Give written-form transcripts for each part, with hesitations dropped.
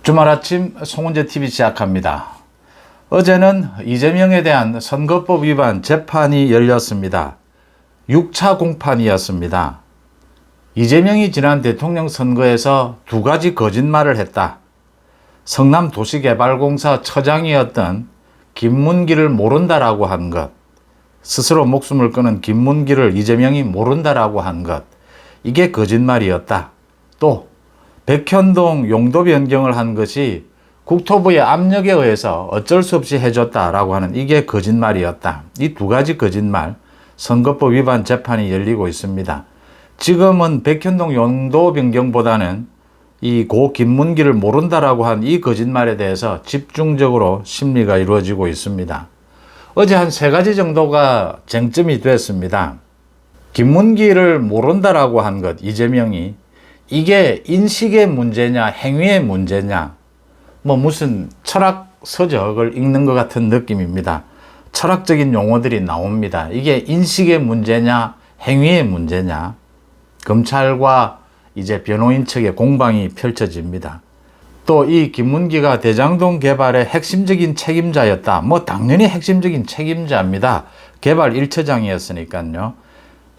주말 아침 송은재TV 시작합니다. 어제는 이재명에 대한 선거법 위반 재판이 열렸습니다. 6차 공판이었습니다. 이재명이 지난 대통령 선거에서 두 가지 거짓말을 했다. 성남도시개발공사 처장이었던 김문기를 모른다라고 한 것, 스스로 목숨을 끊은 김문기를 이재명이 모른다라고 한 것, 이게 거짓말이었다. 또 백현동 용도 변경을 한 것이 국토부의 압력에 의해서 어쩔 수 없이 해줬다라고 하는 이게 거짓말이었다. 이 두 가지 거짓말, 선거법 위반 재판이 열리고 있습니다. 지금은 백현동 용도 변경보다는 이 고 김문기를 모른다라고 한 이 거짓말에 대해서 집중적으로 심리가 이루어지고 있습니다. 어제 한 세 가지 정도가 쟁점이 됐습니다. 김문기를 모른다라고 한 것, 이재명이 이게 인식의 문제냐 행위의 문제냐, 무슨 철학 서적을 읽는 것 같은 느낌입니다. 철학적인 용어들이 나옵니다. 이게 인식의 문제냐 행위의 문제냐, 검찰과 이제 변호인 측의 공방이 펼쳐집니다. 또 이 김문기가 대장동 개발의 핵심적인 책임자였다. 당연히 핵심적인 책임자입니다. 개발 1처장이었으니까요.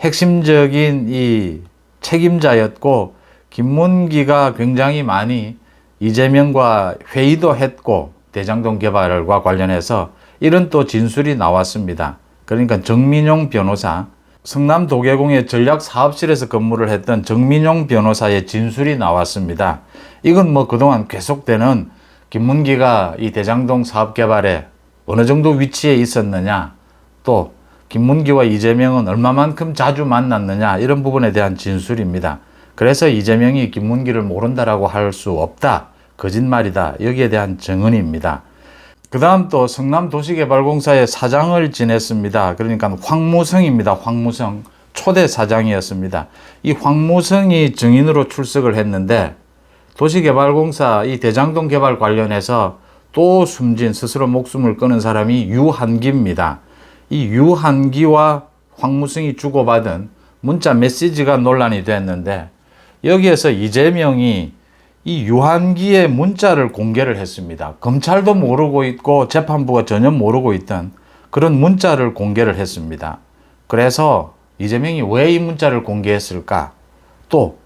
핵심적인 이 책임자였고, 김문기가 굉장히 많이 이재명과 회의도 했고, 대장동 개발과 관련해서 이런 또 진술이 나왔습니다. 그러니까 정민용 변호사, 성남도계공의 전략사업실에서 근무를 했던 정민용 변호사의 진술이 나왔습니다. 이건 그동안 계속되는 김문기가 이 대장동 사업 개발에 어느 정도 위치에 있었느냐, 또 김문기와 이재명은 얼마만큼 자주 만났느냐, 이런 부분에 대한 진술입니다. 그래서 이재명이 김문기를 모른다라고 할 수 없다, 거짓말이다, 여기에 대한 증언입니다. 그 다음 또 성남도시개발공사의 사장을 지냈습니다. 그러니까 황무성입니다. 황무성 초대 사장이었습니다. 이 황무성이 증인으로 출석을 했는데, 도시개발공사 이 대장동 개발 관련해서 또 숨진, 스스로 목숨을 끊은 사람이 유한기입니다. 이 유한기와 황무성이 주고받은 문자 메시지가 논란이 됐는데, 여기에서 이재명이 이 유한기의 문자를 공개를 했습니다. 검찰도 모르고 있고 재판부가 전혀 모르고 있던 그런 문자를 공개를 했습니다. 그래서 이재명이 왜 이 문자를 공개했을까? 또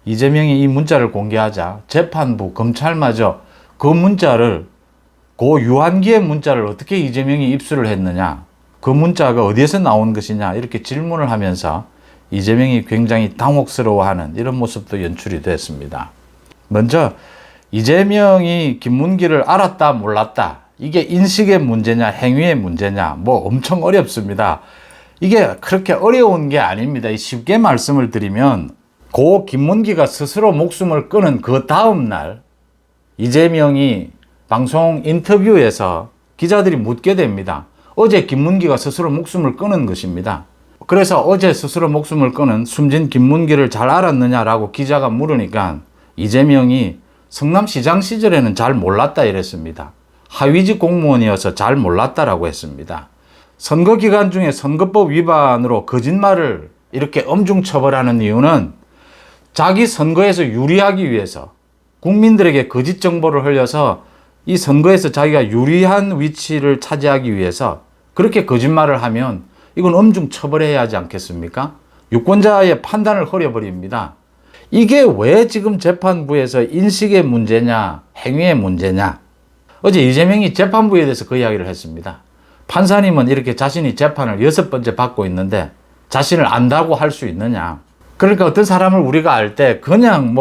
이재명이 이 문자를 공개하자 재판부, 검찰마저 그 문자를, 그 유한기의 문자를 어떻게 이재명이 입수를 했느냐, 그 문자가 어디에서 나온 것이냐, 이렇게 질문을 하면서 이재명이 굉장히 당혹스러워하는 이런 모습도 연출이 됐습니다. 먼저 이재명이 김문기를 알았다 몰랐다, 이게 인식의 문제냐 행위의 문제냐, 엄청 어렵습니다. 이게 그렇게 어려운 게 아닙니다. 쉽게 말씀을 드리면, 고 김문기가 스스로 목숨을 끊은 그 다음 날 이재명이 방송 인터뷰에서 기자들이 묻게 됩니다. 어제 김문기가 스스로 목숨을 끊은 것입니다. 그래서 어제 스스로 목숨을 끊은 숨진 김문기를 잘 알았느냐라고 기자가 물으니까 이재명이 성남시장 시절에는 잘 몰랐다 이랬습니다. 하위직 공무원이어서 잘 몰랐다라고 했습니다. 선거 기간 중에 선거법 위반으로 거짓말을 이렇게 엄중 처벌하는 이유는 자기 선거에서 유리하기 위해서, 국민들에게 거짓 정보를 흘려서 이 선거에서 자기가 유리한 위치를 차지하기 위해서 그렇게 거짓말을 하면 이건 엄중 처벌해야 하지 않겠습니까? 유권자의 판단을 흐려버립니다. 이게 왜 지금 재판부에서 인식의 문제냐 행위의 문제냐, 어제 이재명이 재판부에 대해서 그 이야기를 했습니다. 판사님은 이렇게 자신이 재판을 6번째 받고 있는데 자신을 안다고 할 수 있느냐. 그러니까 어떤 사람을 우리가 알 때 그냥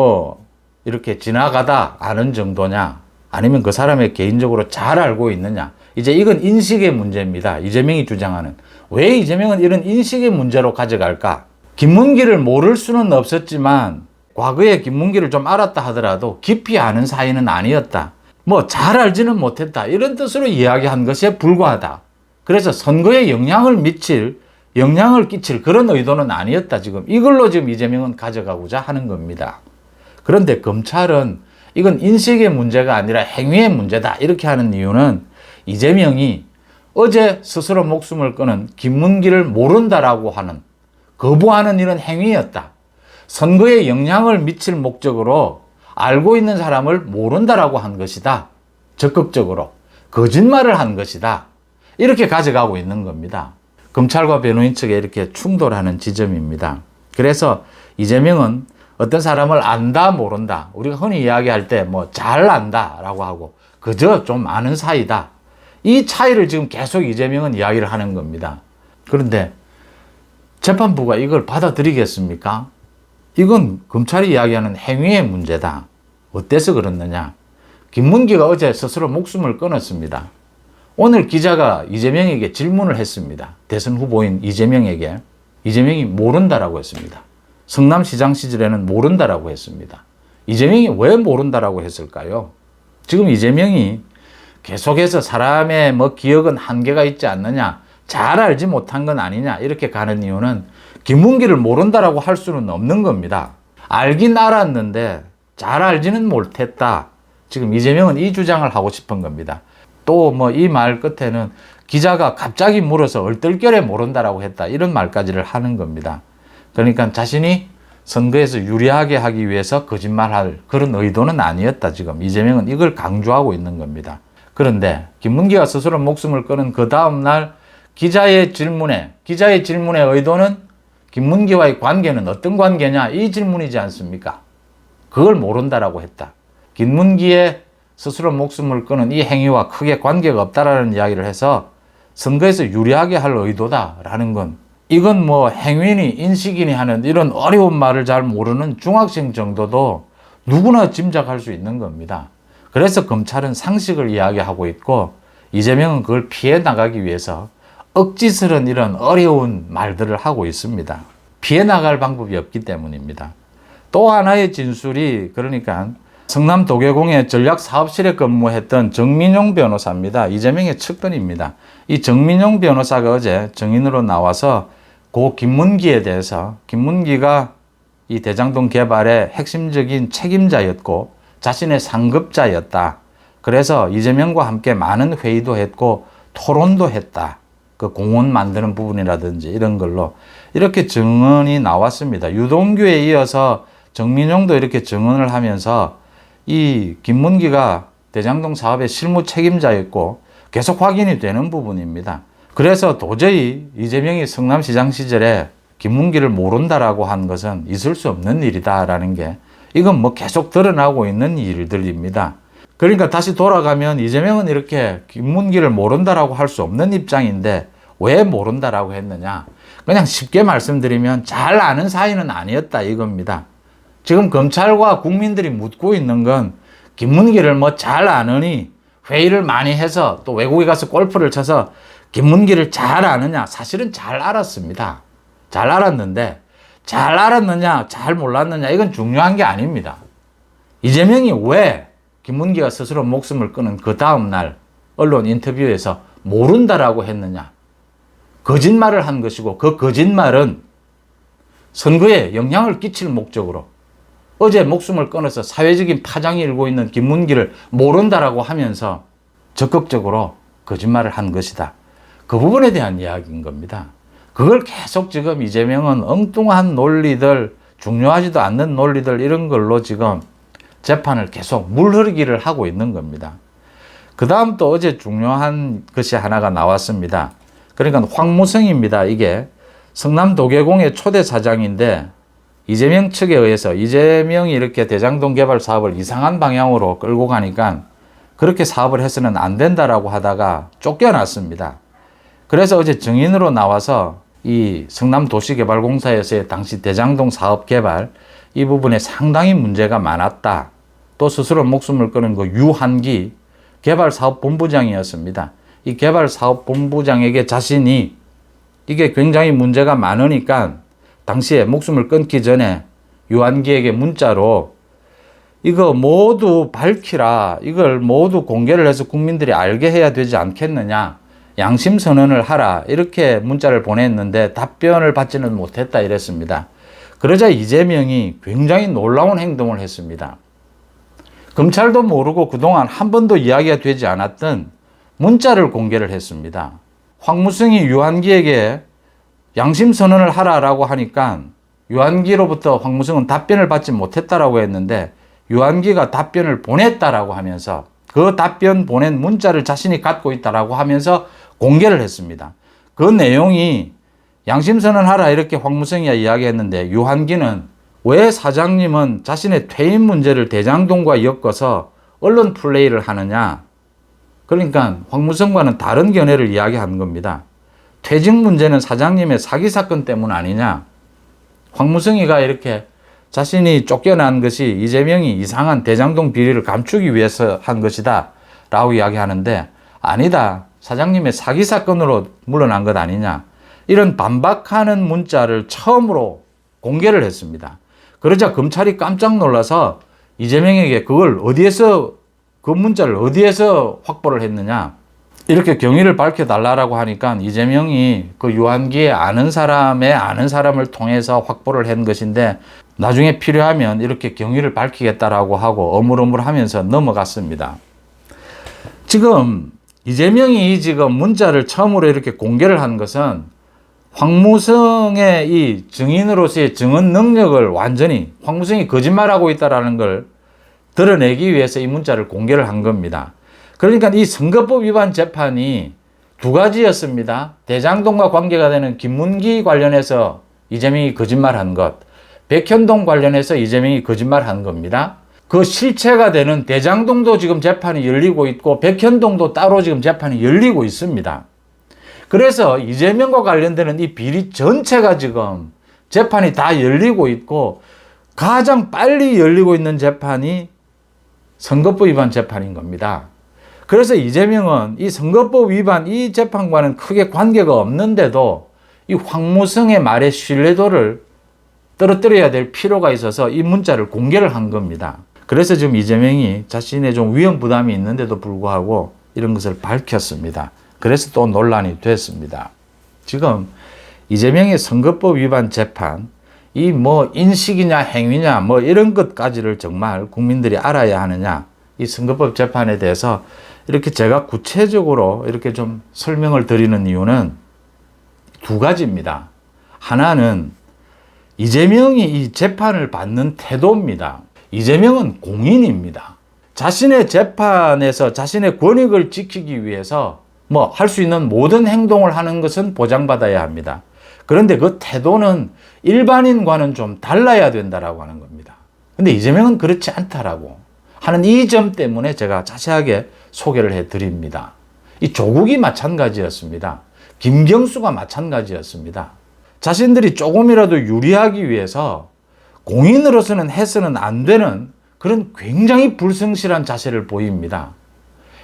이렇게 지나가다 아는 정도냐, 아니면 그 사람의 개인적으로 잘 알고 있느냐, 이제 이건 인식의 문제입니다. 이재명이 주장하는. 왜 이재명은 이런 인식의 문제로 가져갈까? 김문기를 모를 수는 없었지만 과거에 김문기를 좀 알았다 하더라도 깊이 아는 사이는 아니었다. 잘 알지는 못했다, 이런 뜻으로 이야기한 것에 불과하다. 그래서 선거에 영향을 끼칠 그런 의도는 아니었다. 이걸로 이재명은 가져가고자 하는 겁니다. 그런데 검찰은 이건 인식의 문제가 아니라 행위의 문제다, 이렇게 하는 이유는 이재명이 어제 스스로 목숨을 끊은 김문기를 모른다라고 하는, 거부하는 이런 행위였다. 선거에 영향을 미칠 목적으로 알고 있는 사람을 모른다라고 한 것이다. 적극적으로 거짓말을 한 것이다. 이렇게 가져가고 있는 겁니다. 검찰과 변호인 측에 이렇게 충돌하는 지점입니다. 그래서 이재명은 어떤 사람을 안다 모른다, 우리가 흔히 이야기할 때 뭐 잘 안다라고 하고 그저 좀 아는 사이다, 이 차이를 지금 계속 이재명은 이야기를 하는 겁니다. 그런데 재판부가 이걸 받아들이겠습니까? 이건 검찰이 이야기하는 행위의 문제다. 어때서 그렇느냐? 김문기가 어제 스스로 목숨을 끊었습니다. 오늘 기자가 이재명에게 질문을 했습니다. 대선 후보인 이재명에게. 이재명이 모른다라고 했습니다. 성남시장 시절에는 모른다라고 했습니다. 이재명이 왜 모른다라고 했을까요? 지금 이재명이 계속해서 사람의 뭐 기억은 한계가 있지 않느냐, 잘 알지 못한 건 아니냐, 이렇게 가는 이유는 김문기를 모른다라고 할 수는 없는 겁니다. 알긴 알았는데 잘 알지는 못했다. 지금 이재명은 이 주장을 하고 싶은 겁니다. 또 뭐 이 말 끝에는 기자가 갑자기 물어서 얼떨결에 모른다라고 했다, 이런 말까지를 하는 겁니다. 그러니까 자신이 선거에서 유리하게 하기 위해서 거짓말할 그런 의도는 아니었다. 지금 이재명은 이걸 강조하고 있는 겁니다. 그런데 김문기가 스스로 목숨을 끊은 그 다음 날 기자의 질문의 의도는 김문기와의 관계는 어떤 관계냐, 이 질문이지 않습니까? 그걸 모른다라고 했다. 김문기의 스스로 목숨을 끊은 이 행위와 크게 관계가 없다라는 이야기를 해서 선거에서 유리하게 할 의도다라는 건, 이건 뭐 행위니 인식이니 하는 이런 어려운 말을 잘 모르는 중학생 정도도 누구나 짐작할 수 있는 겁니다. 그래서 검찰은 상식을 이야기하고 있고 이재명은 그걸 피해 나가기 위해서 억지스런 이런 어려운 말들을 하고 있습니다. 피해 나갈 방법이 없기 때문입니다. 또 하나의 진술이, 그러니까 성남 도계공의 전략사업실에 근무했던 정민용 변호사입니다. 이재명의 측근입니다. 이 정민용 변호사가 어제 증인으로 나와서 고 김문기에 대해서, 김문기가 이 대장동 개발의 핵심적인 책임자였고 자신의 상급자였다. 그래서 이재명과 함께 많은 회의도 했고 토론도 했다. 그 공원 만드는 부분이라든지 이런 걸로 이렇게 증언이 나왔습니다. 유동규에 이어서 정민용도 이렇게 증언을 하면서 이 김문기가 대장동 사업의 실무 책임자였고 계속 확인이 되는 부분입니다. 그래서 도저히 이재명이 성남시장 시절에 김문기를 모른다라고 한 것은 있을 수 없는 일이다라는 게, 이건 뭐 계속 드러나고 있는 일들입니다. 그러니까 다시 돌아가면 이재명은 이렇게 김문기를 모른다라고 할 수 없는 입장인데 왜 모른다라고 했느냐? 그냥 쉽게 말씀드리면 잘 아는 사이는 아니었다, 이겁니다. 지금 검찰과 국민들이 묻고 있는 건 김문기를 뭐 잘 아느니 회의를 많이 해서 또 외국에 가서 골프를 쳐서 김문기를 잘 아느냐? 사실은 잘 알았습니다. 잘 알았는데 잘 알았느냐 잘 몰랐느냐, 이건 중요한 게 아닙니다. 이재명이 왜 김문기가 스스로 목숨을 끊은 그 다음 날 언론 인터뷰에서 모른다라고 했느냐? 거짓말을 한 것이고 그 거짓말은 선거에 영향을 끼칠 목적으로 어제 목숨을 끊어서 사회적인 파장이 일고 있는 김문기를 모른다라고 하면서 적극적으로 거짓말을 한 것이다. 그 부분에 대한 이야기인 겁니다. 그걸 계속 지금 이재명은 엉뚱한 논리들, 중요하지도 않는 논리들, 이런 걸로 지금 재판을 계속 물 흐르기를 하고 있는 겁니다. 그 다음 또 어제 중요한 것이 하나가 나왔습니다. 그러니까 황무성입니다. 이게 성남도계공의 초대 사장인데 이재명 측에 의해서 이재명이 이렇게 대장동 개발 사업을 이상한 방향으로 끌고 가니까 그렇게 사업을 해서는 안 된다라고 하다가 쫓겨났습니다. 그래서 어제 증인으로 나와서 이 성남도시개발공사에서의 당시 대장동 사업 개발, 이 부분에 상당히 문제가 많았다. 또 스스로 목숨을 끊은 그 유한기 개발사업본부장이었습니다. 이 개발사업본부장에게 자신이 이게 굉장히 문제가 많으니까 당시에 목숨을 끊기 전에 유한기에게 문자로 이거 모두 밝히라, 이걸 모두 공개를 해서 국민들이 알게 해야 되지 않겠느냐, 양심선언을 하라, 이렇게 문자를 보냈는데 답변을 받지는 못했다 이랬습니다. 그러자 이재명이 굉장히 놀라운 행동을 했습니다. 검찰도 모르고 그동안 한 번도 이야기가 되지 않았던 문자를 공개를 했습니다. 황무성이 유한기에게 양심선언을 하라라고 하니까 유한기로부터 황무성은 답변을 받지 못했다라고 했는데 유한기가 답변을 보냈다라고 하면서 그 답변 보낸 문자를 자신이 갖고 있다라고 하면서 공개를 했습니다. 그 내용이 양심선언하라 이렇게 황무성이가 이야기했는데 유한기는 왜 사장님은 자신의 퇴임 문제를 대장동과 엮어서 언론 플레이를 하느냐. 그러니까 황무성과는 다른 견해를 이야기하는 겁니다. 퇴직 문제는 사장님의 사기 사건 때문 아니냐. 황무성이가 이렇게 자신이 쫓겨난 것이 이재명이 이상한 대장동 비리를 감추기 위해서 한 것이다 라고 이야기하는데 아니다. 사장님의 사기 사건으로 물러난 것 아니냐. 이런 반박하는 문자를 처음으로 공개를 했습니다. 그러자 검찰이 깜짝 놀라서 이재명에게 그 문자를 어디에서 확보를 했느냐. 이렇게 경위를 밝혀달라고 하니까 이재명이 그 유한기의 아는 사람을 통해서 확보를 한 것인데 나중에 필요하면 이렇게 경위를 밝히겠다라고 하고 어물어물하면서 넘어갔습니다. 지금 이재명이 지금 문자를 처음으로 이렇게 공개를 한 것은 황무성의 이 증인으로서의 증언 능력을 완전히 황무성이 거짓말하고 있다는 걸 드러내기 위해서 이 문자를 공개를 한 겁니다. 그러니까 이 선거법 위반 재판이 두 가지였습니다. 대장동과 관계가 되는 김문기 관련해서 이재명이 거짓말한 것, 백현동 관련해서 이재명이 거짓말한 겁니다. 그 실체가 되는 대장동도 지금 재판이 열리고 있고 백현동도 따로 지금 재판이 열리고 있습니다. 그래서 이재명과 관련되는 이 비리 전체가 지금 재판이 다 열리고 있고 가장 빨리 열리고 있는 재판이 선거법 위반 재판인 겁니다. 그래서 이재명은 이 선거법 위반 이 재판과는 크게 관계가 없는데도 이 황무성의 말의 신뢰도를 떨어뜨려야 될 필요가 있어서 이 문자를 공개를 한 겁니다. 그래서 지금 이재명이 자신의 좀 위험 부담이 있는데도 불구하고 이런 것을 밝혔습니다. 그래서 또 논란이 됐습니다. 지금 이재명의 선거법 위반 재판, 이 뭐 인식이냐 행위냐 뭐 이런 것까지를 정말 국민들이 알아야 하느냐, 이 선거법 재판에 대해서 이렇게 제가 구체적으로 이렇게 좀 설명을 드리는 이유는 두 가지입니다. 하나는 이재명이 이 재판을 받는 태도입니다. 이재명은 공인입니다. 자신의 재판에서 자신의 권익을 지키기 위해서 뭐 할 수 있는 모든 행동을 하는 것은 보장받아야 합니다. 그런데 그 태도는 일반인과는 좀 달라야 된다라고 하는 겁니다. 근데 이재명은 그렇지 않다라고 하는 이 점 때문에 제가 자세하게 소개를 해드립니다. 이 조국이 마찬가지였습니다. 김경수가 마찬가지였습니다. 자신들이 조금이라도 유리하기 위해서 공인으로서는 해서는 안 되는 그런 굉장히 불성실한 자세를 보입니다.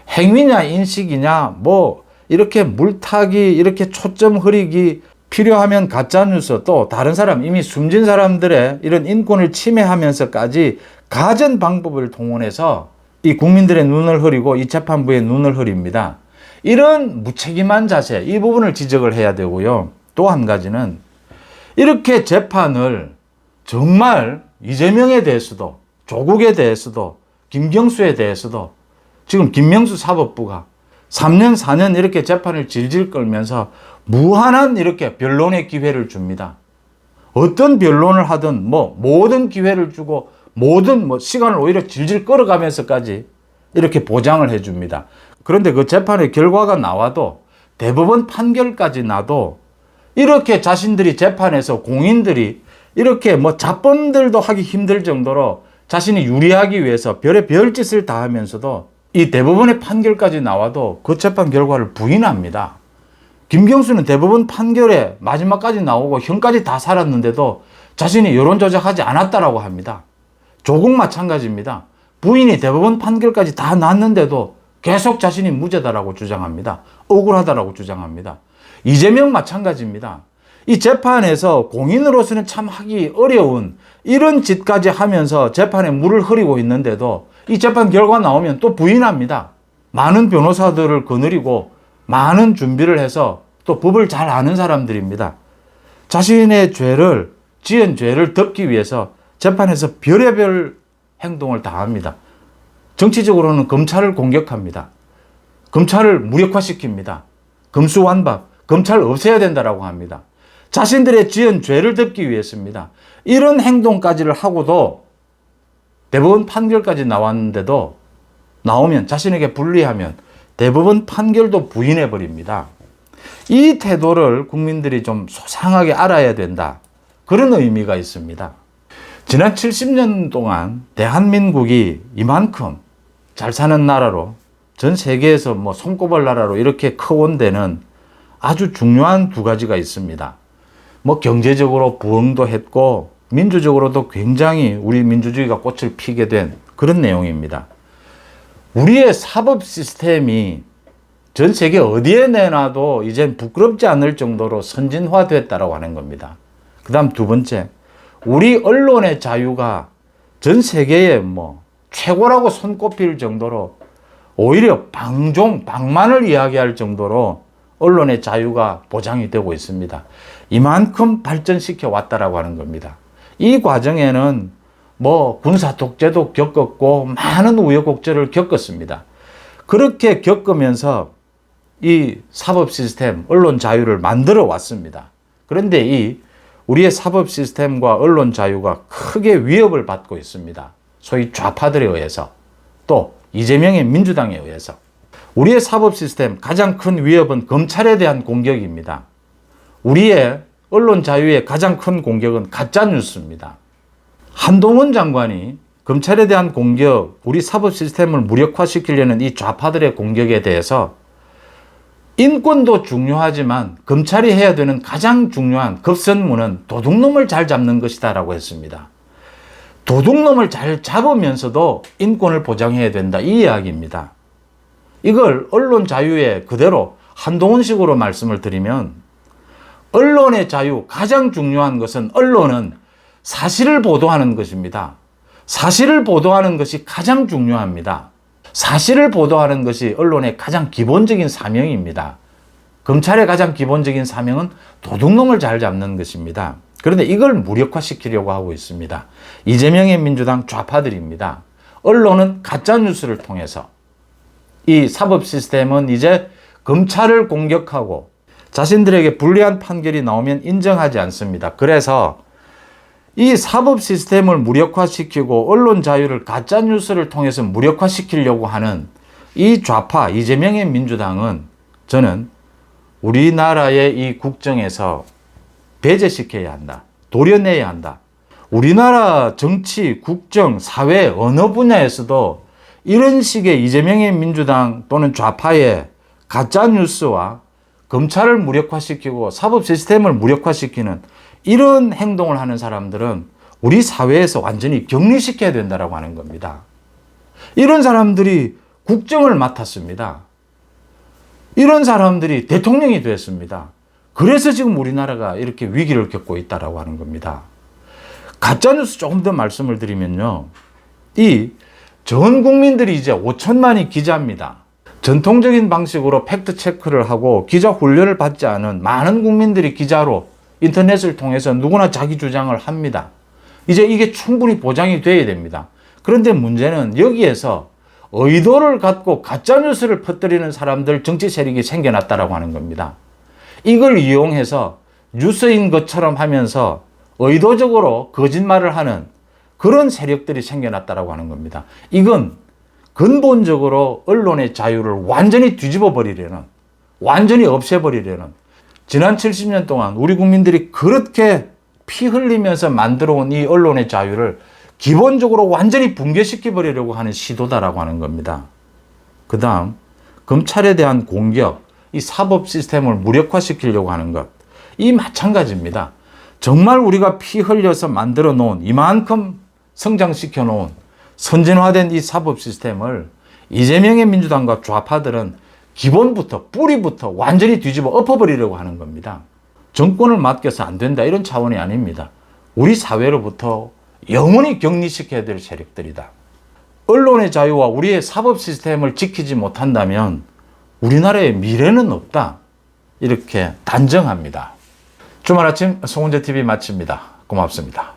행위냐 인식이냐 뭐 이렇게 물타기 이렇게 초점 흐리기 필요하면 가짜뉴스 또 다른 사람 이미 숨진 사람들의 이런 인권을 침해하면서까지 가전 방법을 동원해서 이 국민들의 눈을 흐리고 이 재판부의 눈을 흐립니다. 이런 무책임한 자세 이 부분을 지적을 해야 되고요. 또 한 가지는 이렇게 재판을 정말 이재명에 대해서도 조국에 대해서도 김경수에 대해서도 지금 김명수 사법부가 3년 4년 이렇게 재판을 질질 끌면서 무한한 이렇게 변론의 기회를 줍니다. 어떤 변론을 하든 뭐 모든 기회를 주고 모든 뭐 시간을 오히려 질질 끌어가면서까지 이렇게 보장을 해줍니다. 그런데 그 재판의 결과가 나와도 대법원 판결까지 나도 이렇게 자신들이 재판에서 공인들이 이렇게 뭐 잡범들도 하기 힘들 정도로 자신이 유리하기 위해서 별의 별짓을 다 하면서도 이 대법원의 판결까지 나와도 그 재판 결과를 부인합니다. 김경수는 대법원 판결에 마지막까지 나오고 형까지 다 살았는데도 자신이 여론 조작하지 않았다라고 합니다. 조국 마찬가지입니다. 부인이 대법원 판결까지 다 났는데도 계속 자신이 무죄다라고 주장합니다. 억울하다라고 주장합니다. 이재명 마찬가지입니다. 이 재판에서 공인으로서는 참 하기 어려운 이런 짓까지 하면서 재판에 물을 흐리고 있는데도 이 재판 결과 나오면 또 부인합니다. 많은 변호사들을 거느리고 많은 준비를 해서 또 법을 잘 아는 사람들입니다. 자신의 지은 죄를 덮기 위해서 재판에서 별의별 행동을 다 합니다. 정치적으로는 검찰을 공격합니다. 검찰을 무력화시킵니다. 검수완박, 검찰을 없애야 된다라고 합니다. 자신들의 지은 죄를 덮기 위해서입니다. 이런 행동까지를 하고도 대법원 판결까지 나왔는데도 나오면 자신에게 불리하면 대법원 판결도 부인해 버립니다. 이 태도를 국민들이 좀 소상하게 알아야 된다. 그런 의미가 있습니다. 지난 70년 동안 대한민국이 이만큼 잘 사는 나라로 전 세계에서 뭐 손꼽을 나라로 이렇게 커온 데는 아주 중요한 두 가지가 있습니다. 뭐 경제적으로 부흥도 했고 민주적으로도 굉장히 우리 민주주의가 꽃을 피게 된 그런 내용입니다. 우리의 사법 시스템이 전 세계 어디에 내놔도 이젠 부끄럽지 않을 정도로 선진화됐다고 하는 겁니다. 그 다음 두 번째, 우리 언론의 자유가 전 세계에 뭐 최고라고 손꼽힐 정도로 오히려 방만을 이야기할 정도로 언론의 자유가 보장이 되고 있습니다. 이만큼 발전시켜 왔다라고 하는 겁니다. 이 과정에는 뭐 군사 독재도 겪었고 많은 우여곡절을 겪었습니다. 그렇게 겪으면서 이 사법 시스템, 언론 자유를 만들어 왔습니다. 그런데 우리의 사법 시스템과 언론 자유가 크게 위협을 받고 있습니다. 소위 좌파들에 의해서, 또 이재명의 민주당에 의해서. 우리의 사법 시스템 가장 큰 위협은 검찰에 대한 공격입니다. 우리의 언론 자유의 가장 큰 공격은 가짜 뉴스입니다. 한동훈 장관이 검찰에 대한 공격, 우리 사법 시스템을 무력화시키려는 이 좌파들의 공격에 대해서 인권도 중요하지만 검찰이 해야 되는 가장 중요한 급선무는 도둑놈을 잘 잡는 것이다 라고 했습니다. 도둑놈을 잘 잡으면서도 인권을 보장해야 된다, 이 이야기입니다. 이걸 언론 자유에 그대로 한동훈식으로 말씀을 드리면, 언론의 자유, 가장 중요한 것은 언론은 사실을 보도하는 것입니다. 사실을 보도하는 것이 가장 중요합니다. 사실을 보도하는 것이 언론의 가장 기본적인 사명입니다. 검찰의 가장 기본적인 사명은 도둑놈을 잘 잡는 것입니다. 그런데 이걸 무력화시키려고 하고 있습니다. 이재명의 민주당 좌파들입니다. 언론은 가짜뉴스를 통해서, 이 사법 시스템은 이제 검찰을 공격하고 자신들에게 불리한 판결이 나오면 인정하지 않습니다. 그래서 이 사법 시스템을 무력화시키고 언론 자유를 가짜뉴스를 통해서 무력화시키려고 하는 이 좌파 이재명의 민주당은 저는 우리나라의 이 국정에서 배제시켜야 한다. 도려내야 한다. 우리나라 정치, 국정, 사회 어느 분야에서도 이런 식의 이재명의 민주당 또는 좌파의 가짜뉴스와 검찰을 무력화시키고 사법 시스템을 무력화시키는 이런 행동을 하는 사람들은 우리 사회에서 완전히 격리시켜야 된다고 하는 겁니다. 이런 사람들이 국정을 맡았습니다. 이런 사람들이 대통령이 됐습니다. 그래서 지금 우리나라가 이렇게 위기를 겪고 있다고 하는 겁니다. 가짜뉴스 조금 더 말씀을 드리면요. 전 국민들이 이제 5천만이 기자입니다. 전통적인 방식으로 팩트체크를 하고 기자 훈련을 받지 않은 많은 국민들이 기자로 인터넷을 통해서 누구나 자기 주장을 합니다. 이제 이게 충분히 보장이 돼야 됩니다. 그런데 문제는 여기에서 의도를 갖고 가짜뉴스를 퍼뜨리는 사람들, 정치 세력이 생겨났다고 하는 겁니다. 이걸 이용해서 뉴스인 것처럼 하면서 의도적으로 거짓말을 하는 그런 세력들이 생겨났다고 하는 겁니다. 이건 근본적으로 언론의 자유를 완전히 뒤집어 버리려는, 완전히 없애버리려는, 지난 70년 동안 우리 국민들이 그렇게 피 흘리면서 만들어온 이 언론의 자유를 기본적으로 완전히 붕괴시켜 버리려고 하는 시도다라고 하는 겁니다. 그 다음 검찰에 대한 공격, 이 사법 시스템을 무력화시키려고 하는 것, 이 마찬가지입니다. 정말 우리가 피 흘려서 만들어 놓은, 이만큼 성장시켜 놓은 선진화된 이 사법 시스템을 이재명의 민주당과 좌파들은 기본부터, 뿌리부터 완전히 뒤집어 엎어버리려고 하는 겁니다. 정권을 맡겨서 안 된다, 이런 차원이 아닙니다. 우리 사회로부터 영원히 격리시켜야 될 세력들이다. 언론의 자유와 우리의 사법 시스템을 지키지 못한다면 우리나라의 미래는 없다, 이렇게 단정합니다. 주말 아침 송은재TV 마칩니다. 고맙습니다.